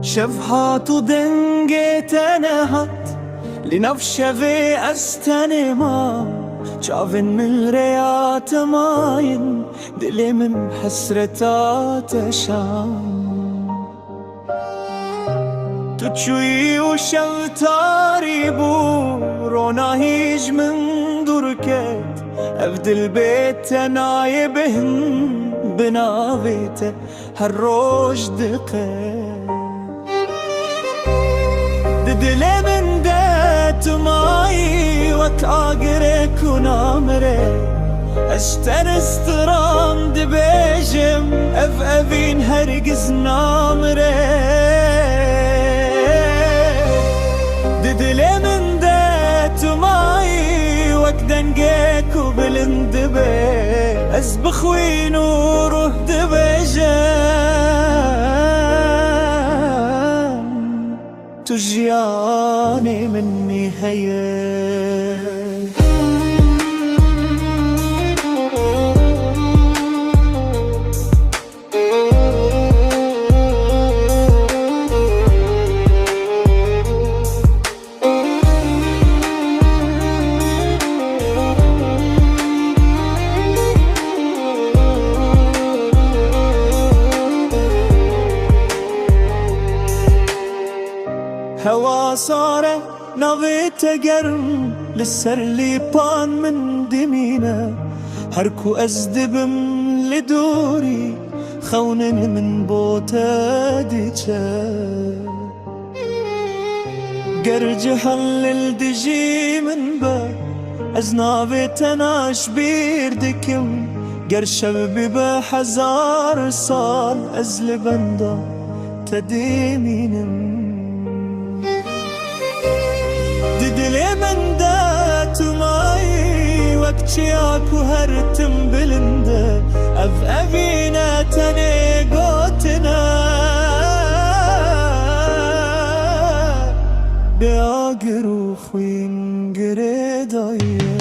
شفهات ودنجت انهت لنفشه في استنما شافن من ريات ماين دلي من حسرتات شام تشوي وشلتاري بورونا هيج من دركت افد البيت نايبهن بناويته هالروج دقيت دلي من دات ماي وكاقرك ونامري اشتر استرام دبيجم افين هرقز نامري دلي من دات ماي وكدنقيك وبلندبي اسبخ وين وروح دبيجم تجياني مني هيا هوا صاره نغيت قرم للسرلي بان من دمينا هركو أزدبم لدوري خونن من بوتا ديشا قرج حلل دجي من با أزنابي تناش بيردكم قرشب بحزار صال أزل بندا تديمينم دلي من دات ماي وكتشياك وهرتم بلنده أفينا تاني قوتنا بياقر وخوين قريدايا